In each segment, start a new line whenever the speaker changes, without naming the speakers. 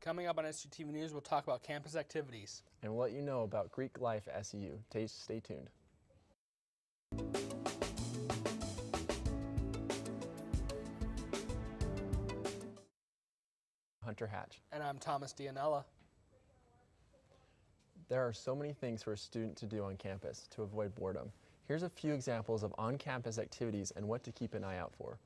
Coming up on SUTV News, we'll talk about campus activities.
And what you know about Greek life at SU. Stay tuned. Hunter Hatch.
And I'm Thomas Dianella.
There are so many things for a student to do on campus to avoid boredom. Here's a few examples of on-campus activities and what to keep an eye out for.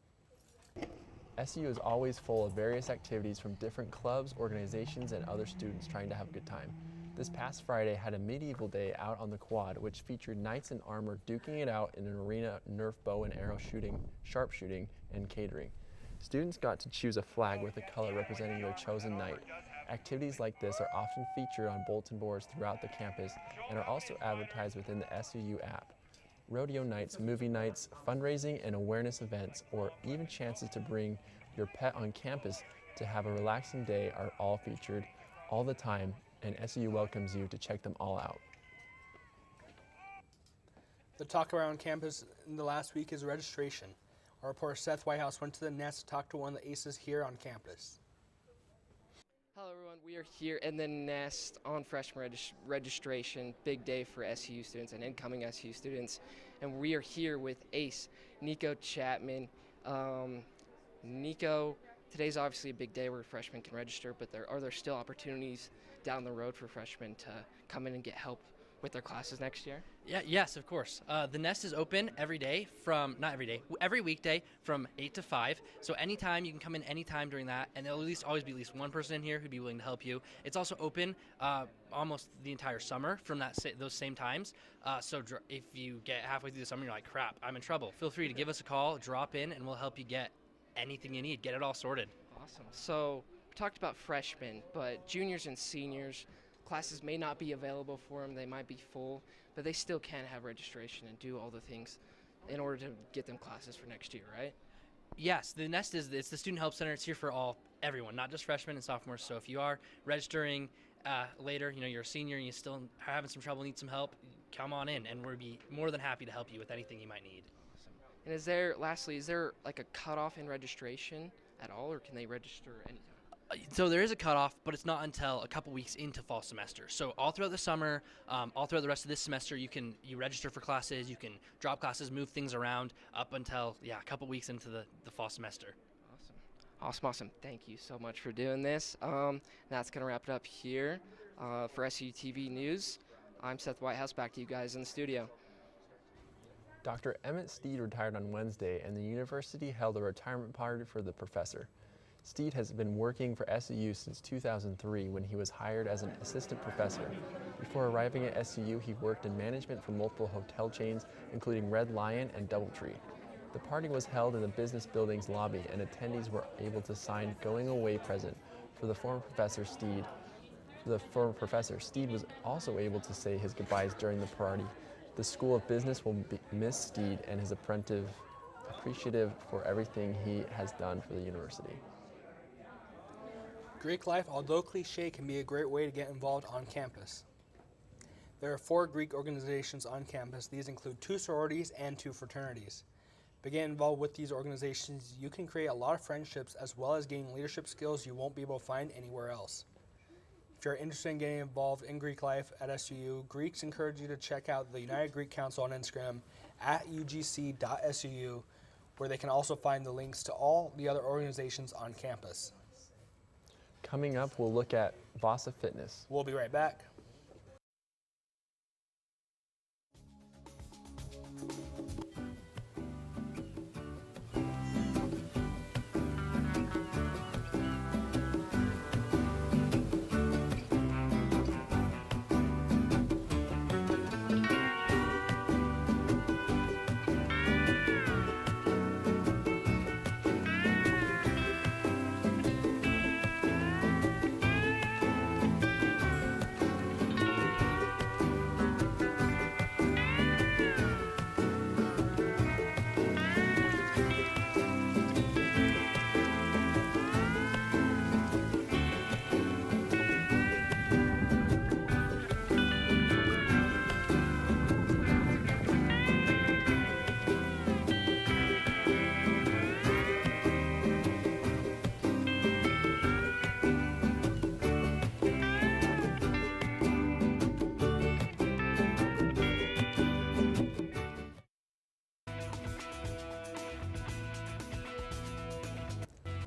SU is always full of various activities from different clubs, organizations, and other students trying to have a good time. This past Friday had a medieval day out on the quad, which featured knights in armor duking it out in an arena, Nerf bow and arrow shooting, sharpshooting, and catering. Students got to choose a flag with a color representing their chosen knight. Activities like this are often featured on bulletin boards throughout the campus and are also advertised within the SUU app. Rodeo nights, movie nights, fundraising and awareness events, or even chances to bring your pet on campus to have a relaxing day are all featured all the time, and SUU welcomes you to check them all out.
The talk around campus in the last week is registration. Our reporter Seth Whitehouse went to the Nest to talk to one of the aces here on campus.
Hello everyone, we are here in the Nest on freshman registration, big day for SU students and incoming SU students, and we are here with ace Nico Chapman. Nico, today's obviously a big day where freshmen can register, but are there still opportunities down the road for freshmen to come in and get help with their classes next year?
Yes, of course. The Nest is open every day every weekday from 8 to 5. So anytime, you can come in anytime during that, and there'll always be at least one person in here who'd be willing to help you. It's also open almost the entire summer from those same times. So if you get halfway through the summer, you're like, crap, I'm in trouble, feel free to give us a call, drop in, and we'll help you get anything you need, get it all sorted.
Awesome. So we talked about freshmen, but juniors and seniors, classes may not be available for them, they might be full, but they still can have registration and do all the things in order to get them classes for next year, right?
Yes, the Nest it's the Student Help Center. It's here for everyone, not just freshmen and sophomores. So if you are registering later, you're a senior and you still are having some trouble, need some help, come on in, and we'll be more than happy to help you with anything you might need.
Awesome. And is there like a cutoff in registration at all, or can they register anytime?
So there is a cutoff, but it's not until a couple weeks into fall semester. So all throughout the summer, all throughout the rest of this semester, you register for classes, you can drop classes, move things around up until, a couple weeks into the fall semester.
Awesome. Thank you so much for doing this. That's going to wrap it up here for SUTV News. I'm Seth Whitehouse, back to you guys in the studio.
Dr. Emmett Steed retired on Wednesday, and the university held a retirement party for the professor. Steed has been working for SUU since 2003 when he was hired as an assistant professor. Before arriving at SUU, he worked in management for multiple hotel chains, including Red Lion and Doubletree. The party was held in the business building's lobby, and attendees were able to sign going-away present for the former professor Steed. Steed was also able to say his goodbyes during the party. The School of Business will miss Steed and his appreciative for everything he has done for the university.
Greek life, although cliche, can be a great way to get involved on campus. There are 4 Greek organizations on campus. These include 2 sororities and 2 fraternities. To get involved with these organizations, you can create a lot of friendships as well as gain leadership skills you won't be able to find anywhere else. If you're interested in getting involved in Greek life at SUU, Greeks encourage you to check out the United Greek Council on Instagram at ugc.suu, where they can also find the links to all the other organizations on campus.
Coming up, we'll look at Vasa Fitness.
We'll be right back.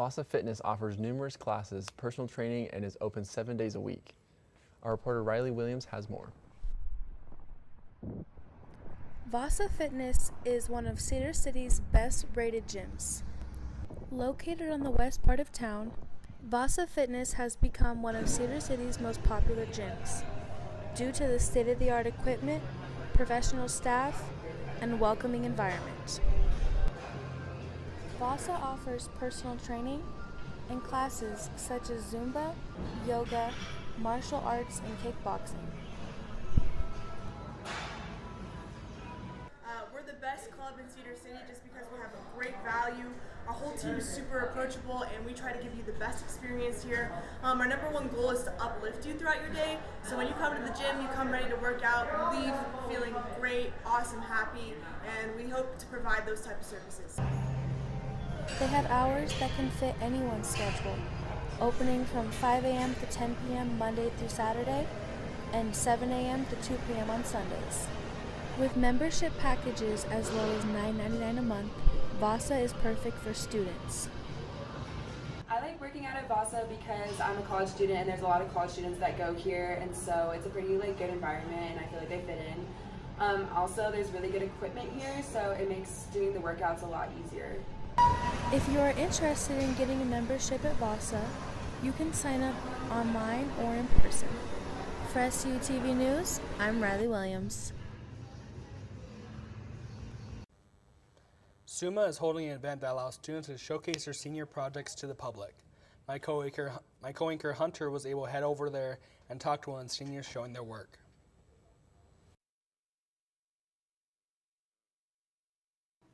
Vasa Fitness offers numerous classes, personal training, and is open 7 days a week. Our reporter Riley Williams has more.
Vasa Fitness is one of Cedar City's best rated gyms. Located on the west part of town, Vasa Fitness has become one of Cedar City's most popular gyms due to the state-of-the-art equipment, professional staff, and welcoming environment. Vasa offers personal training and classes such as Zumba, yoga, martial arts, and kickboxing.
We're the best club in Cedar City just because we have a great value. Our whole team is super approachable and we try to give you the best experience here. Our number one goal is to uplift you throughout your day. So when you come to the gym, you come ready to work out, leave feeling great, awesome, happy, and we hope to provide those type of services.
They have hours that can fit anyone's schedule, opening from 5 a.m. to 10 p.m. Monday through Saturday and 7 a.m. to 2 p.m. on Sundays. With membership packages as low as $9.99 a month, Vasa is perfect for students.
I like working out at Vasa because I'm a college student and there's a lot of college students that go here, and so it's a pretty good environment and I feel like they fit in. Also, there's really good equipment here, so it makes doing the workouts a lot easier.
If you are interested in getting a membership at Vasa, you can sign up online or in person. For SUTV News, I'm Riley Williams.
SUMA is holding an event that allows students to showcase their senior projects to the public. My co-anchor Hunter was able to head over there and talk to one of the seniors showing their work.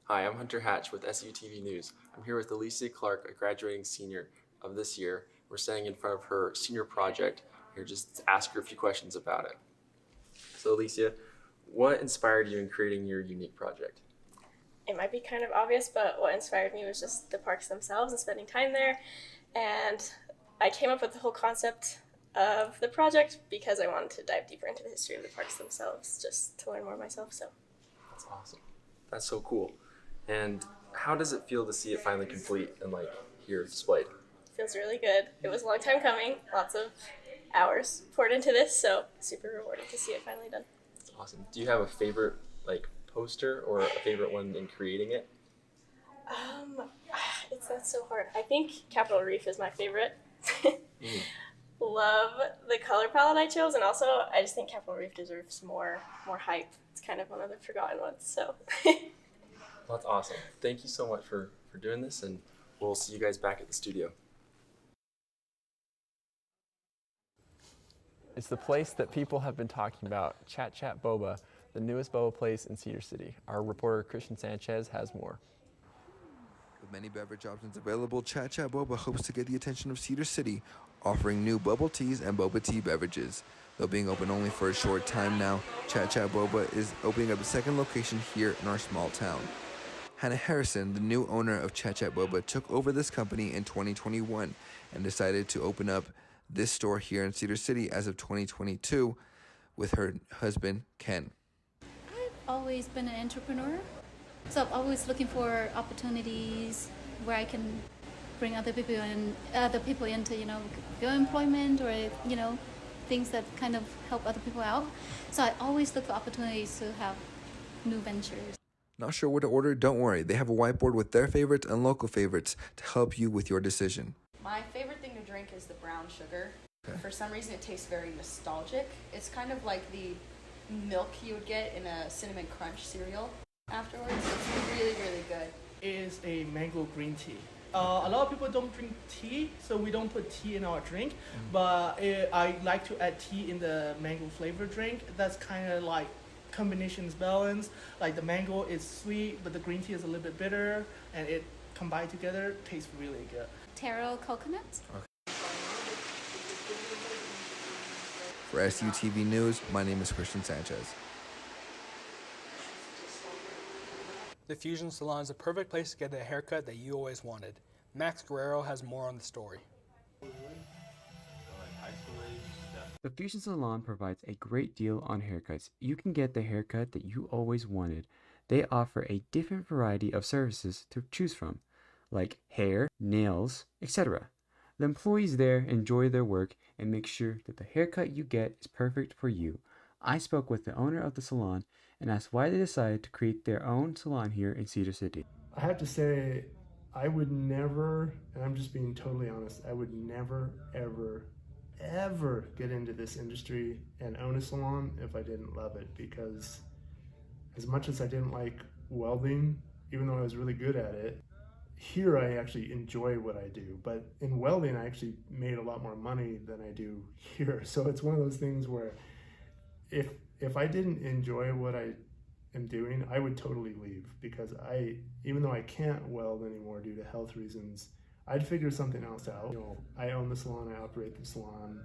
Hi, I'm Hunter Hatch with SUTV News. I'm here with Alicia Clark, a graduating senior of this year. We're standing in front of her senior project. Here just to ask her a few questions about it. So Alicia, what inspired you in creating your unique project?
It might be kind of obvious, but what inspired me was just the parks themselves and spending time there. And I came up with the whole concept of the project because I wanted to dive deeper into the history of the parks themselves, just to learn more myself. So
That's awesome. That's so cool. And how does it feel to see it finally complete and here displayed?
it feels really good. It was a long time coming, lots of hours poured into this, so super rewarding to see it finally done.
That's awesome. Do you have a favorite poster or a favorite one in creating it?
That's so hard. I think Capitol Reef is my favorite. Love the color palette I chose, and also I just think Capitol Reef deserves more hype. It's kind of one of the forgotten ones, so.
Well, that's awesome. Thank you so much for doing this, and we'll see you guys back at the studio. It's the place that people have been talking about, Chat Chat Boba, the newest boba place in Cedar City. Our reporter Christian Sanchez has more.
With many beverage options available, Chat Chat Boba hopes to get the attention of Cedar City, offering new bubble teas and boba tea beverages. Though being open only for a short time now, Chat Chat Boba is opening up a second location here in our small town. Hannah Harrison, the new owner of Chat Chat Boba, took over this company in 2021 and decided to open up this store here in Cedar City as of 2022 with her husband, Ken.
I've always been an entrepreneur, so I'm always looking for opportunities where I can bring other people into, their employment or, things that kind of help other people out. So I always look for opportunities to have new ventures.
Not sure what to order? Don't worry. They have a whiteboard with their favorites and local favorites to help you with your decision.
My favorite thing to drink is the brown sugar.
Okay.
For some reason, it tastes very nostalgic. It's kind of like the milk you would get in a Cinnamon Crunch cereal afterwards. It's really, really good.
It is a mango green tea. A lot of people don't drink tea, so we don't put tea in our drink. But I like to add tea in the mango flavor drink. That's kind of like combinations balance. Like the mango is sweet, but the green tea is a little bit bitter, and it combined together tastes really good.
Taro coconut.
For SUTV News, my name is Christian Sanchez.
The Fusion Salon is the perfect place to get the haircut that you always wanted. Max Guerrero has more on the story.
The Fusion Salon provides a great deal on haircuts. You can get the haircut that you always wanted. They offer a different variety of services to choose from. like hair, nails, etc. The employees there enjoy their work and make sure that the haircut you get is perfect for you. I spoke with the owner of the salon and asked why they decided to create their own salon here in Cedar City.
I have to say, I would never, and I'm just being totally honest, I would never, ever get into this industry and own a salon if I didn't love it, because as much as I didn't like welding, even though I was really good at it, here I actually enjoy what I do. But in welding, I actually made a lot more money than I do here. So it's one of those things where if I didn't enjoy what I am doing, I would totally leave, because even though I can't weld anymore due to health reasons, I'd figure something else out. You know, I own the salon, I operate the salon,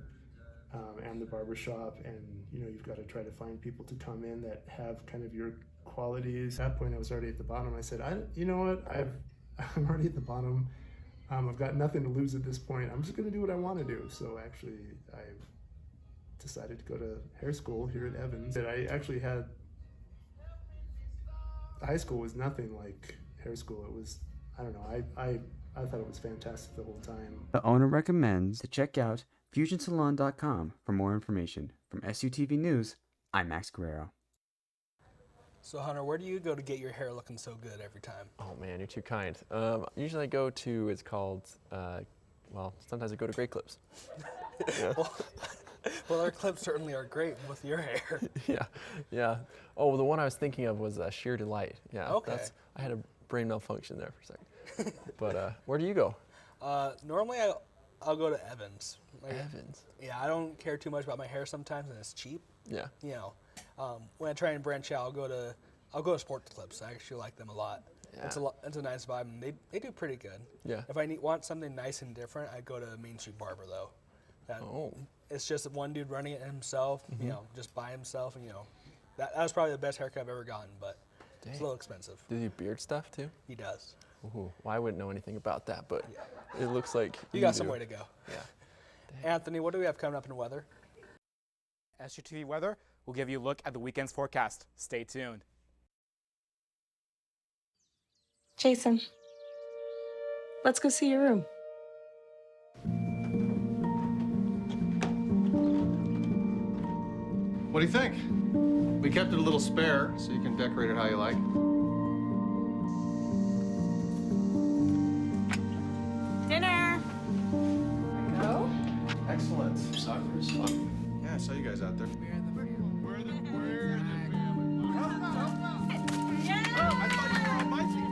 and the barber shop, and you know, you've got to try to find people to come in that have kind of your qualities. At that point, I was already at the bottom. I said, you know what, I'm already at the bottom. I've got nothing to lose at this point. I'm just going to do what I want to do. So actually, I've decided to go to hair school here at Evans. I actually had, high school was nothing like hair school. It was, I don't know, I thought it was fantastic the whole time.
The owner recommends to check out fusionsalon.com for more information. From SUTV News, I'm Max Guerrero.
So Hunter, where do you go to get your hair looking so good every time?
Oh man, you're too kind. Usually I go to, it's called, well, sometimes I go to Great Clips. Yeah.
Well, our clips certainly are great with your hair.
Yeah. Oh, the one I was thinking of was Sheer Delight. Yeah.
Okay.
I had a brain malfunction there for a second. But where do you go?
Normally I'll go to Evans.
Evans.
Yeah, I don't care too much about my hair sometimes, and it's cheap.
Yeah.
You know, when I try and branch out, I'll go to Sport Clips. I actually like them a lot.
Yeah.
It's a nice vibe, and they do pretty good.
Yeah.
If I want something nice and different, I go to Main Street Barber though. It's just one dude running it himself, you know, just by himself, and you know, that was probably the best haircut I've ever gotten, but it's a little expensive.
Does he do beard stuff too?
He does.
Ooh, well, I wouldn't know anything about that, but it looks like
you got some way to go.
Yeah.
Anthony, what do we have coming up in weather?
SUTV Weather will give you a look at the weekend's forecast. Stay tuned.
Jason, let's go see your room.
What do you think? We kept it a little spare, so you can decorate it how you like.
Dinner! Go?
Excellent. Soccer is fun. Yeah, I saw you guys out there. We're the family. Yeah! Oh, I thought you were on my team.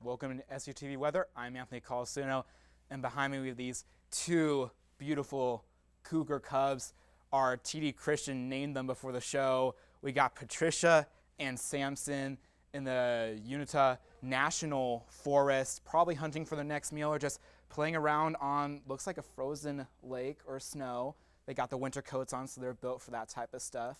Welcome to SUTV Weather. I'm Anthony Colasino, and behind me we have these two beautiful cougar cubs. Our TD Christian named them before the show. We got Patricia and Samson in the Uinta National Forest, probably hunting for their next meal or just playing around on, looks like a frozen lake or snow. They got the winter coats on, so they're built for that type of stuff.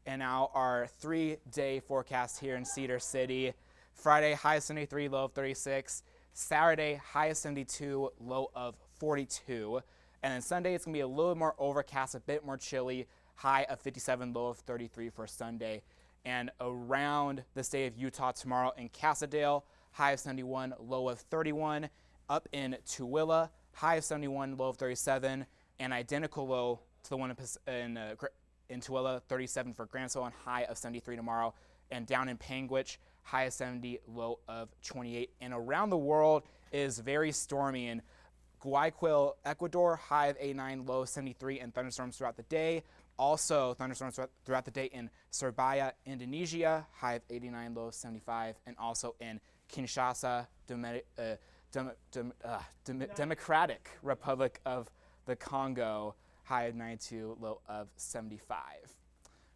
And now our 3-day forecast here in Cedar City. Friday, high of 73, low of 36. Saturday, high of 72, low of 42. And then Sunday, it's going to be a little more overcast, a bit more chilly, high of 57, low of 33 for Sunday. And around the state of Utah tomorrow in Casadale, high of 71, low of 31. Up in Tooele, high of 71, low of 37. And identical low to the one in Tooele, 37 for Grantsville, and high of 73 tomorrow. And down in Panguitch, high of 70, low of 28. And around the world is very stormy. In Guayaquil, Ecuador, high of 89, low of 73, and thunderstorms throughout the day. Also, thunderstorms throughout the day in Surabaya, Indonesia, high of 89, low of 75. And also in Kinshasa, Democratic Republic of the Congo, high of 92, low of 75.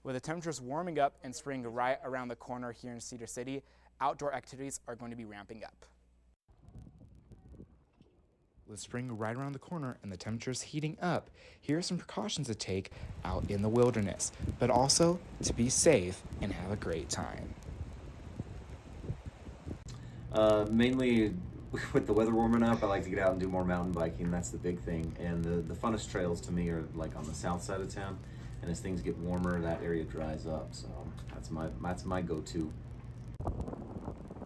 With the temperatures warming up and spring right around the corner here in Cedar City, outdoor activities are going to be ramping up. With spring right around the corner and the temperatures heating up, here are some precautions to take out in the wilderness, but also to be safe and have a great time.
Mainly with the weather warming up, I like to get out and do more mountain biking. That's the big thing. And the funnest trails to me are like on the south side of town. And as things get warmer, that area dries up. So that's my go-to.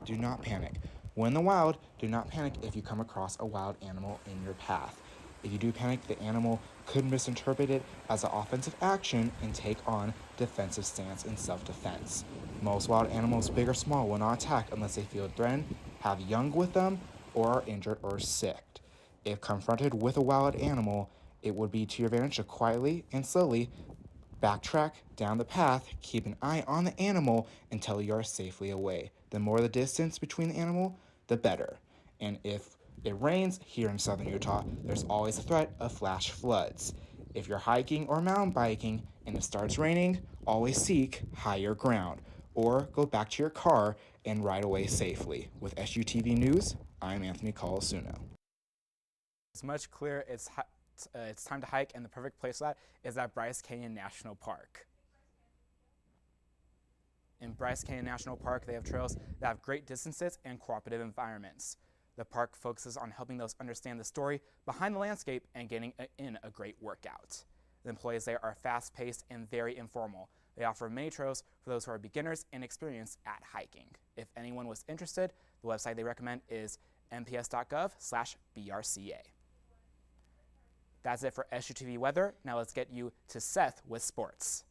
Do not panic. When in the wild, do not panic if you come across a wild animal in your path. If you do panic, the animal could misinterpret it as an offensive action and take on defensive stance in self-defense. Most wild animals, big or small, will not attack unless they feel threatened, have young with them, or are injured or sick. If confronted with a wild animal, it would be to your advantage to quietly and slowly backtrack down the path, keep an eye on the animal until you are safely away. The more the distance between the animal, the better. And if it rains here in southern Utah, there's always a threat of flash floods. If you're hiking or mountain biking and it starts raining, always seek higher ground or go back to your car and ride away safely. With SUTV News, I'm Anthony Colasuno. It's much clearer. It's time to hike, and the perfect place for that is at Bryce Canyon National Park. In Bryce Canyon National Park, they have trails that have great distances and cooperative environments. The park focuses on helping those understand the story behind the landscape and getting in a great workout. The employees there are fast-paced and very informal. They offer many trails for those who are beginners and experienced at hiking. If anyone was interested, the website they recommend is nps.gov/BRCA. That's it for SUTV weather. Now let's get you to Seth with sports.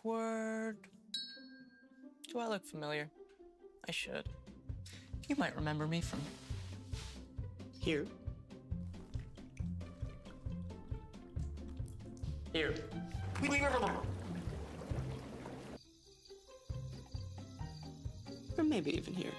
Awkward. Do I look familiar? I should. You might remember me from here. Here. Or maybe even here.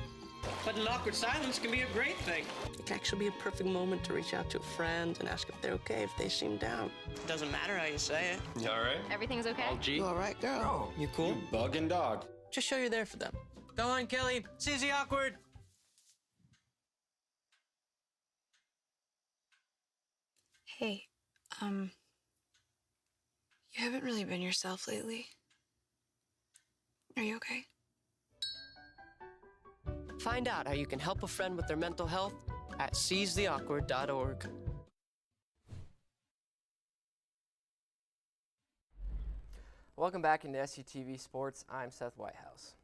But an awkward silence can be a great thing. It can actually be a perfect moment to reach out to a friend and ask if they're okay, if they seem down. It doesn't matter how you say it.
You all right?
Everything's okay?
All G?
You all right, girl?
Oh,
you cool?
You bugging dog.
Just show you're there for them. Go on, Kelly. Seize the awkward.
Hey, you haven't really been yourself lately. Are you okay?
Find out how you can help a friend with their mental health at seizetheawkward.org.
Welcome back into SUTV Sports. I'm Seth Whitehouse.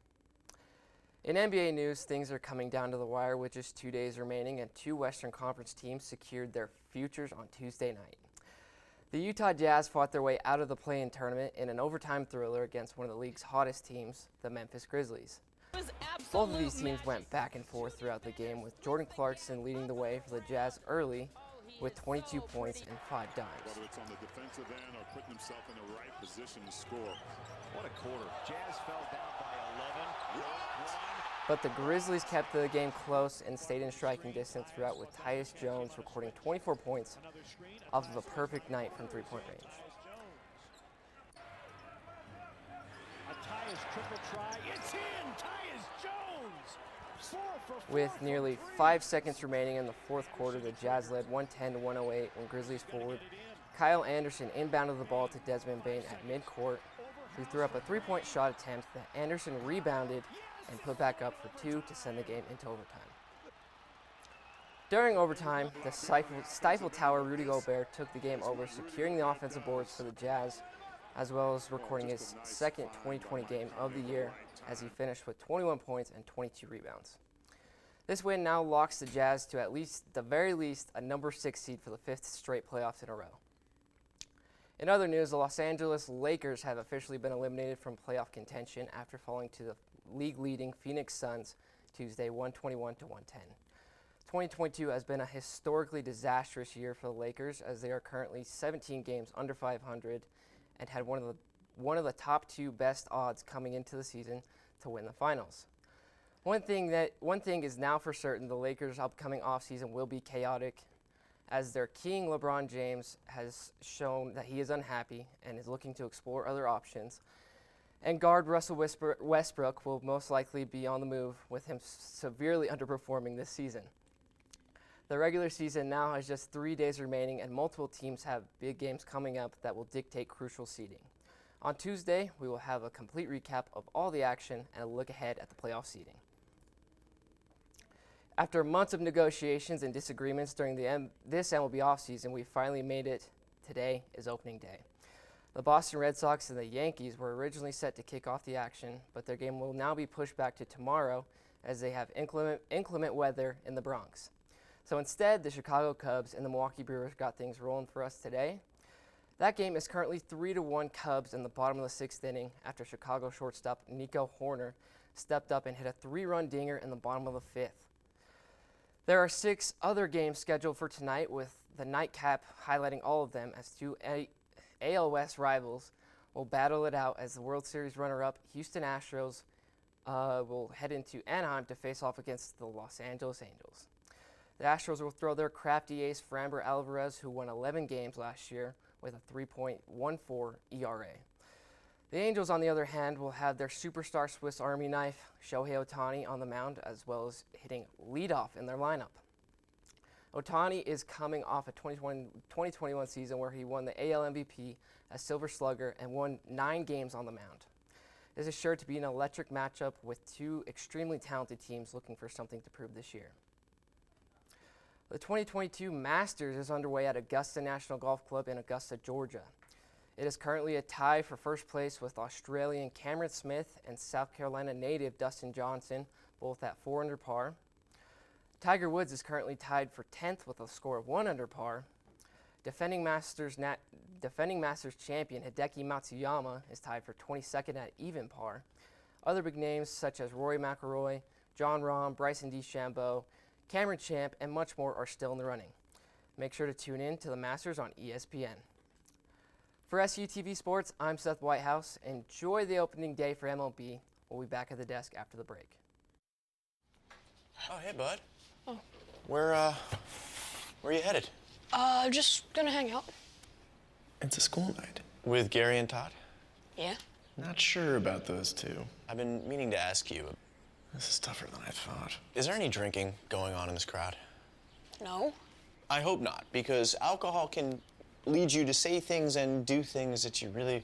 In NBA news, things are coming down to the wire with just 2 days remaining, and two Western Conference teams secured their futures on Tuesday night. The Utah Jazz fought their way out of the play-in tournament in an overtime thriller against one of the league's hottest teams, the Memphis Grizzlies. Both of these teams went back and forth throughout the game, with Jordan Clarkson leading the way for the Jazz early with 22 points and 5 dimes.
Whether it's on the defensive end or putting himself in the right position to score. What a quarter. Jazz fell down by 11.
But the Grizzlies kept the game close and stayed in striking distance throughout, with Tyus Jones recording 24 points off of a perfect night from three-point range. With nearly 5 seconds remaining in the fourth quarter, the Jazz led 110-108 when Grizzlies forward Kyle Anderson inbounded the ball to Desmond Bain at midcourt, who threw up a three-point shot attempt that Anderson rebounded and put back up for two to send the game into overtime. During overtime, the Stifle Tower Rudy Gobert took the game over, securing the offensive boards for the Jazz, as well as recording his second 2020 game of the year as he finished with 21 points and 22 rebounds. This win now locks the Jazz to at the very least, a number 6 seed for the 5th straight playoffs in a row. In other news, the Los Angeles Lakers have officially been eliminated from playoff contention after falling to the league-leading Phoenix Suns Tuesday 121-110. 2022 has been a historically disastrous year for the Lakers, as they are currently 17 games under 500 and had one of the top 2 best odds coming into the season to win the finals. One thing is now for certain: the Lakers' upcoming offseason will be chaotic, as their king LeBron James has shown that he is unhappy and is looking to explore other options. And guard Russell Westbrook will most likely be on the move, with him severely underperforming this season. The regular season now has just 3 days remaining, and multiple teams have big games coming up that will dictate crucial seeding. On Tuesday, we will have a complete recap of all the action and a look ahead at the playoff seeding. After months of negotiations and disagreements during this MLB offseason, we finally made it. Today is opening day. The Boston Red Sox and the Yankees were originally set to kick off the action, but their game will now be pushed back to tomorrow as they have inclement weather in the Bronx. So instead, the Chicago Cubs and the Milwaukee Brewers got things rolling for us today. That game is currently 3-1 Cubs in the bottom of the 6th inning after Chicago shortstop Nico Horner stepped up and hit a 3-run dinger in the bottom of the 5th. There are 6 other games scheduled for tonight, with the nightcap highlighting all of them, as 2 AL West rivals will battle it out as the World Series runner-up Houston Astros will head into Anaheim to face off against the Los Angeles Angels. The Astros will throw their crafty ace Framber Alvarez, who won 11 games last year with a 3.14 ERA. The Angels, on the other hand, will have their superstar Swiss Army knife Shohei Ohtani on the mound, as well as hitting leadoff in their lineup. Ohtani is coming off a 2021 season where he won the AL MVP, a Silver Slugger, and won 9 games on the mound. This is sure to be an electric matchup with 2 extremely talented teams looking for something to prove this year. The 2022 Masters is underway at Augusta National Golf Club in Augusta, Georgia. It is currently a tie for first place with Australian Cameron Smith and South Carolina native Dustin Johnson, both at 4 under par. Tiger Woods is currently tied for 10th with a score of 1 under par. Defending Masters champion Hideki Matsuyama is tied for 22nd at even par. Other big names such as Rory McIlroy, Jon Rahm, Bryson DeChambeau, Cameron Champ, and much more are still in the running. Make sure to tune in to the Masters on ESPN. For SUTV Sports, I'm Seth Whitehouse. Enjoy the opening day for MLB. We'll be back at the desk after the break.
Oh, hey, bud.
Oh.
Where are you headed?
Just gonna hang out.
It's a school night. With Gary and Todd?
Yeah.
Not sure about those two. I've been meaning to ask you. This is tougher than I thought. Is there any drinking going on in this crowd?
No.
I hope not, because alcohol can lead you to say things and do things that you really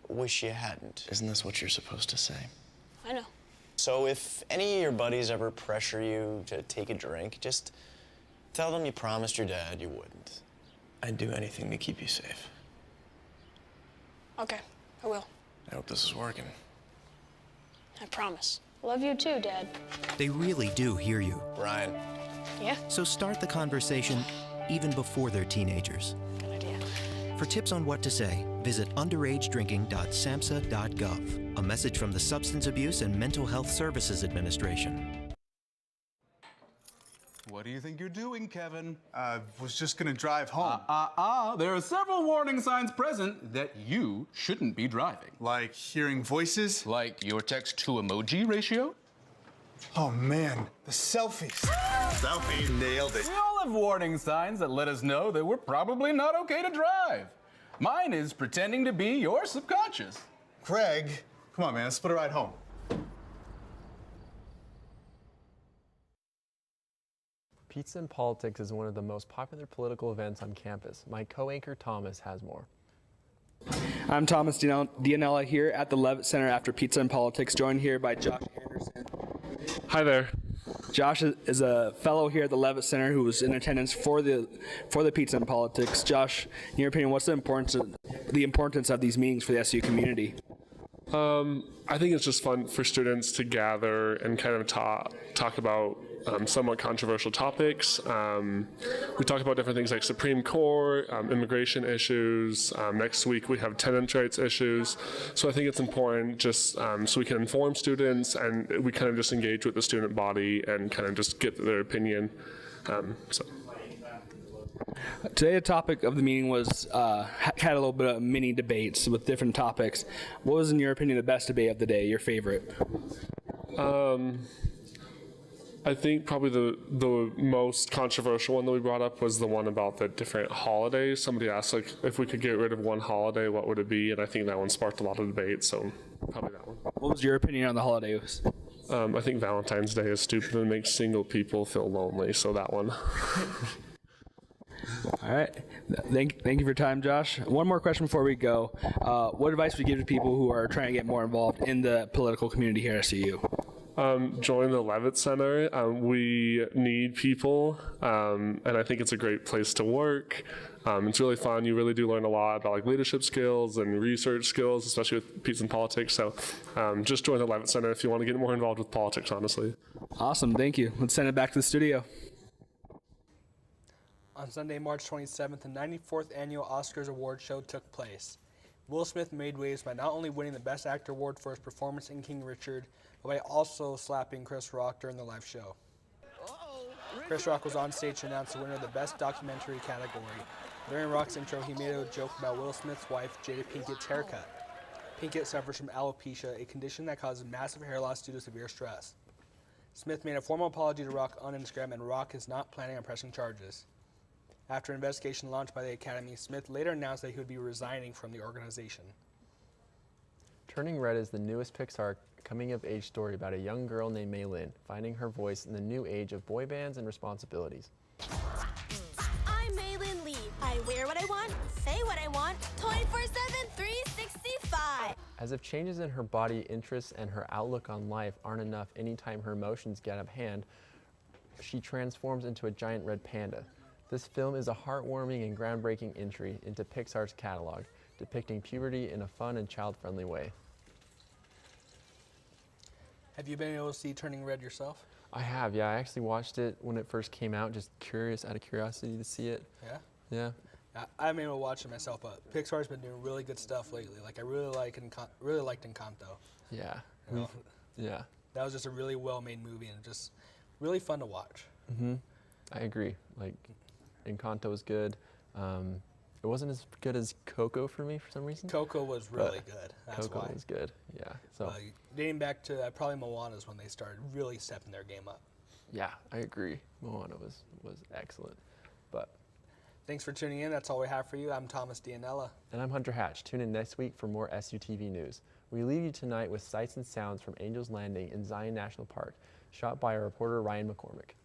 wish you hadn't. Isn't this what you're supposed to say?
I know.
So if any of your buddies ever pressure you to take a drink, just tell them you promised your dad you wouldn't. I'd do anything to keep you safe.
Okay, I will.
I hope this is working.
I promise. Love you too, Dad.
They really do hear you.
Ryan.
Yeah?
So start the conversation even before they're teenagers.
Good idea.
For tips on what to say, visit underagedrinking.samhsa.gov. A message from the Substance Abuse and Mental Health Services Administration.
What do you think you're doing, Kevin?
Was just gonna drive home.
There are several warning signs present that you shouldn't be driving.
Like hearing voices?
Like your text-to-emoji ratio?
Oh man, the selfies. Selfie, nailed it.
We all have warning signs that let us know that we're probably not okay to drive. Mine is pretending to be your subconscious.
Craig, Come on, man, let's split a ride home.
Pizza and Politics is one of the most popular political events on campus. My co-anchor Thomas has more.
I'm Thomas Dianella here at the Levitt Center after Pizza and Politics, joined here by Josh Anderson.
Hi there.
Josh is a fellow here at the Levitt Center who was in attendance for the Pizza and Politics. Josh, in your opinion, what's the importance of these meetings for the SU community?
I think it's just fun for students to gather and kind of talk about somewhat controversial topics. We talk about different things like Supreme Court, immigration issues. Next week we have tenants' rights issues. So I think it's important just so we can inform students and we kind of just engage with the student body and kind of just get their opinion.
Today, the topic of the meeting was had a little bit of mini debates with different topics. What was, in your opinion, the best debate of the day? Your favorite?
I think probably the most controversial one that we brought up was the one about the different holidays. Somebody asked like if we could get rid of one holiday, what would it be? And I think that one sparked a lot of debate. So probably that one.
What was your opinion on the holidays?
I think Valentine's Day is stupid and makes single people feel lonely. So that one.
All right. Thank you for your time, Josh. One more question before we go. What advice would you give to people who are trying to get more involved in the political community here at SUU?
Join the Levitt Center. We need people, and I think it's a great place to work. It's really fun. You really do learn a lot about like leadership skills and research skills, especially with Pizza and Politics. So just join the Levitt Center if you want to get more involved with politics, honestly.
Awesome. Thank you. Let's send it back to the studio. On Sunday, March 27th, the 94th Annual Oscars Award Show took place. Will Smith made waves by not only winning the Best Actor award for his performance in King Richard, but by also slapping Chris Rock during the live show. Chris Rock was on stage to announce the winner of the Best Documentary category. During Rock's intro, he made a joke about Will Smith's wife, Jada Pinkett's haircut. Pinkett suffers from alopecia, a condition that causes massive hair loss due to severe stress. Smith made a formal apology to Rock on Instagram, and Rock is not planning on pressing charges. After an investigation launched by the Academy, Smith later announced that he would be resigning from the organization.
Turning Red is the newest Pixar coming-of-age story about a young girl named Mei Lin finding her voice in the new age of boy bands and responsibilities.
I'm Maylin Lee. I wear what I want, say what I want, 24/7, 365.
As if changes in her body, interests, and her outlook on life aren't enough anytime her emotions get out of hand, she transforms into a giant red panda. This film is a heartwarming and groundbreaking entry into Pixar's catalog, depicting puberty in a fun and child-friendly way.
Have you been able to see Turning Red yourself?
I have, yeah. I actually watched it when it first came out, just out of curiosity to see it.
Yeah?
Yeah.
I haven't been able to watch it myself, but Pixar's been doing really good stuff lately. Like, I really liked Encanto.
Yeah.
You know?
Yeah.
That was just a really well-made movie and just really fun to watch.
Mm-hmm. I agree. Like, Encanto was good. It wasn't as good as Coco for me for some reason.
Coco was really good. That's
Coco
why.
was good. Yeah. So
dating back to probably Moana's when they started really stepping their game up.
Yeah, I agree. Moana was excellent. But
thanks for tuning in. That's all we have for you. I'm Thomas Dianella.
And I'm Hunter Hatch. Tune in next week for more SUTV news. We leave you tonight with sights and sounds from Angel's Landing in Zion National Park, shot by our reporter Ryan McCormick.